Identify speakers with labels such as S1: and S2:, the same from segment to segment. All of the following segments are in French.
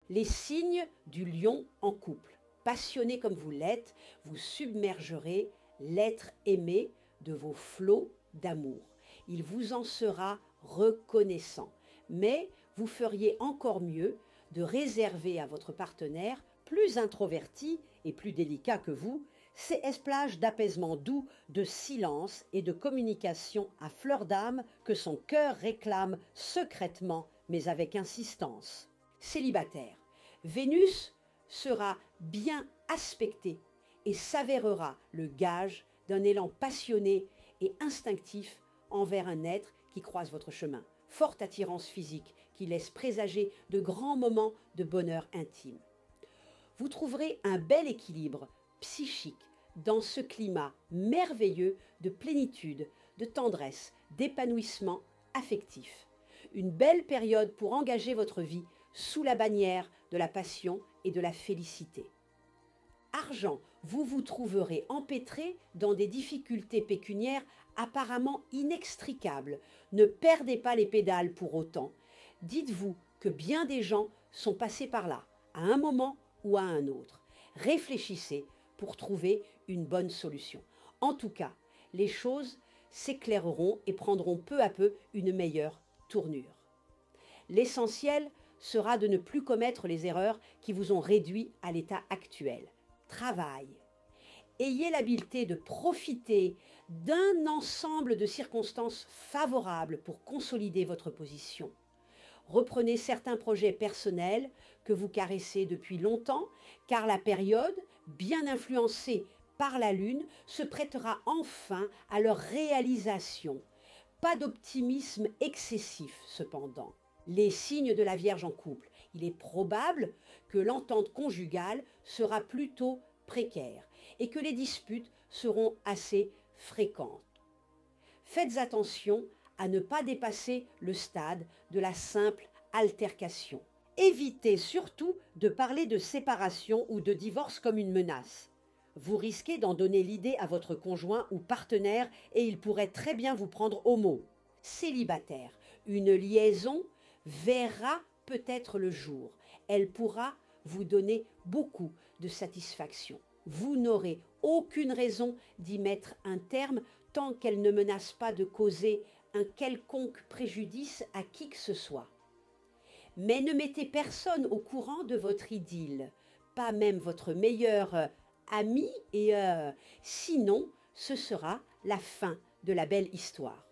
S1: Les signes du lion en couple. Passionné comme vous l'êtes, vous submergerez l'être aimé de vos flots d'amour. Il vous en sera reconnaissant. Mais vous feriez encore mieux de réserver à votre partenaire, plus introverti et plus délicat que vous, ces esplages d'apaisement doux, de silence et de communication à fleur d'âme que son cœur réclame secrètement mais avec insistance. Célibataire, Vénus sera bien aspectée et s'avérera le gage d'un élan passionné et instinctif envers un être qui croise votre chemin. Forte attirance physique qui laisse présager de grands moments de bonheur intime. Vous trouverez un bel équilibre psychique dans ce climat merveilleux de plénitude, de tendresse, d'épanouissement affectif. Une belle période pour engager votre vie sous la bannière de la passion et de la félicité. Argent, vous vous trouverez empêtré dans des difficultés pécuniaires apparemment inextricables. Ne perdez pas les pédales pour autant. Dites-vous que bien des gens sont passés par là, à un moment ou à un autre. Réfléchissez pour trouver une bonne solution. En tout cas, les choses s'éclaireront et prendront peu à peu une meilleure tournure. L'essentiel sera de ne plus commettre les erreurs qui vous ont réduit à l'état actuel. Travail. Ayez l'habileté de profiter d'un ensemble de circonstances favorables pour consolider votre position. Reprenez certains projets personnels que vous caressez depuis longtemps, car la période, bien influencée par la Lune, se prêtera enfin à leur réalisation. Pas d'optimisme excessif cependant. Les signes de la Vierge en couple. Il est probable que l'entente conjugale sera plutôt précaire et que les disputes seront assez fréquentes. Faites attention à ne pas dépasser le stade de la simple altercation. Évitez surtout de parler de séparation ou de divorce comme une menace. Vous risquez d'en donner l'idée à votre conjoint ou partenaire et il pourrait très bien vous prendre au mot. Célibataire, une liaison verra peut-être le jour. Elle pourra vous donner beaucoup de satisfaction. Vous n'aurez aucune raison d'y mettre un terme tant qu'elle ne menace pas de causer un quelconque préjudice à qui que ce soit. Mais ne mettez personne au courant de votre idylle, pas même votre meilleur ami, et sinon ce sera la fin de la belle histoire.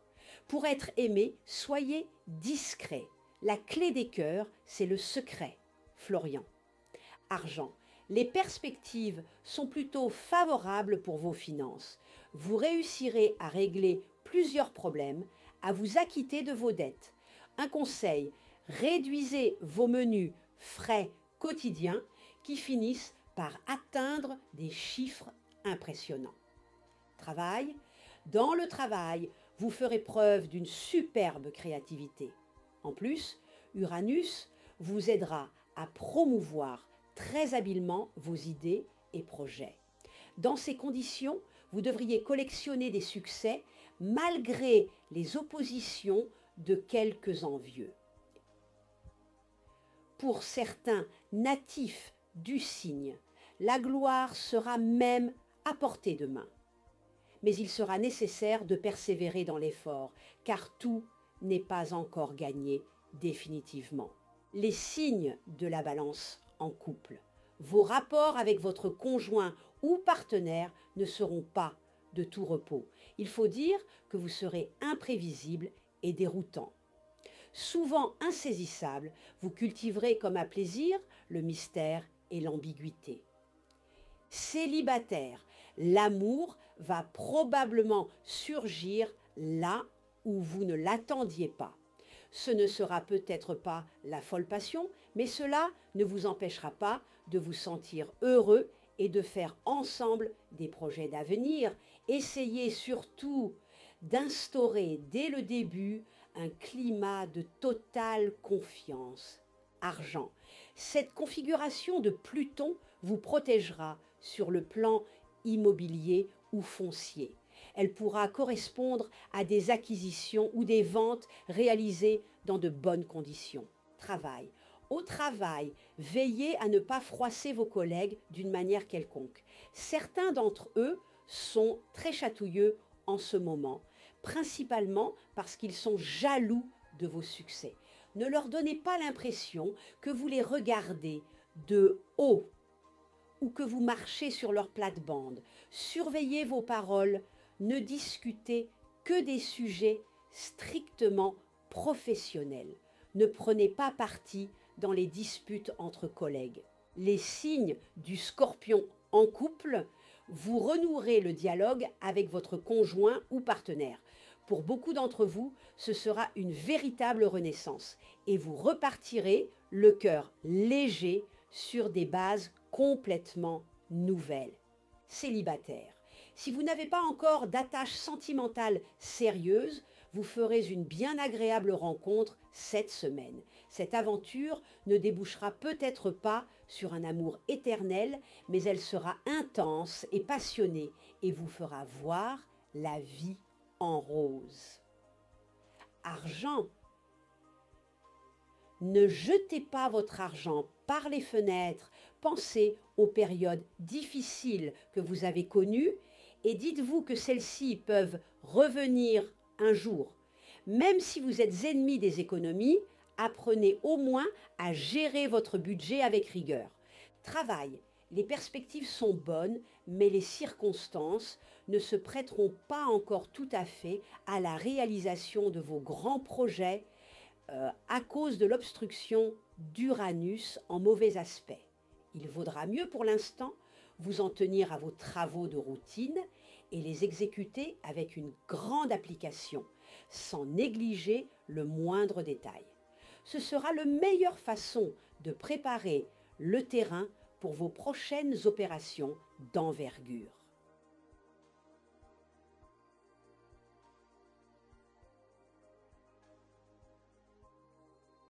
S1: Pour être aimé, soyez discret. La clé des cœurs, c'est le secret. Florian. Argent. Les perspectives sont plutôt favorables pour vos finances. Vous réussirez à régler plusieurs problèmes, à vous acquitter de vos dettes. Un conseil, réduisez vos menus frais quotidiens qui finissent par atteindre des chiffres impressionnants. Travail. Dans le travail, vous ferez preuve d'une superbe créativité. En plus, Uranus vous aidera à promouvoir très habilement vos idées et projets. Dans ces conditions, vous devriez collectionner des succès malgré les oppositions de quelques envieux. Pour certains natifs du signe, la gloire sera même à portée de main. Mais il sera nécessaire de persévérer dans l'effort, car tout n'est pas encore gagné définitivement. Les signes de la balance en couple. Vos rapports avec votre conjoint ou partenaire ne seront pas de tout repos. Il faut dire que vous serez imprévisible et déroutant. Souvent insaisissable, vous cultiverez comme à plaisir le mystère et l'ambiguïté. Célibataire, l'amour va probablement surgir là où vous ne l'attendiez pas. Ce ne sera peut-être pas la folle passion, mais cela ne vous empêchera pas de vous sentir heureux et de faire ensemble des projets d'avenir. Essayez surtout d'instaurer dès le début un climat de totale confiance. Argent. Cette configuration de Pluton vous protégera sur le plan immobilier ou foncier. Elle pourra correspondre à des acquisitions ou des ventes réalisées dans de bonnes conditions. Travail. Au travail, veillez à ne pas froisser vos collègues d'une manière quelconque. Certains d'entre eux sont très chatouilleux en ce moment, principalement parce qu'ils sont jaloux de vos succès. Ne leur donnez pas l'impression que vous les regardez de haut ou que vous marchez sur leur plate-bande. Surveillez vos paroles, ne discutez que des sujets strictement professionnels. Ne prenez pas parti dans les disputes entre collègues. Les signes du scorpion en couple, vous renouerez le dialogue avec votre conjoint ou partenaire. Pour beaucoup d'entre vous, ce sera une véritable renaissance et vous repartirez le cœur léger sur des bases complètement nouvelles. Célibataire, si vous n'avez pas encore d'attache sentimentale sérieuse, vous ferez une bien agréable rencontre cette semaine. Cette aventure ne débouchera peut-être pas sur un amour éternel, mais elle sera intense et passionnée et vous fera voir la vie en rose. Argent. Ne jetez pas votre argent par les fenêtres. Pensez aux périodes difficiles que vous avez connues et dites-vous que celles-ci peuvent revenir un jour. Même si vous êtes ennemi des économies, apprenez au moins à gérer votre budget avec rigueur. Travail. Les perspectives sont bonnes, mais les circonstances ne se prêteront pas encore tout à fait à la réalisation de vos grands projets à cause de l'obstruction d'Uranus en mauvais aspect. Il vaudra mieux pour l'instant vous en tenir à vos travaux de routine et les exécuter avec une grande application, sans négliger le moindre détail. Ce sera la meilleure façon de préparer le terrain pour vos prochaines opérations d'envergure.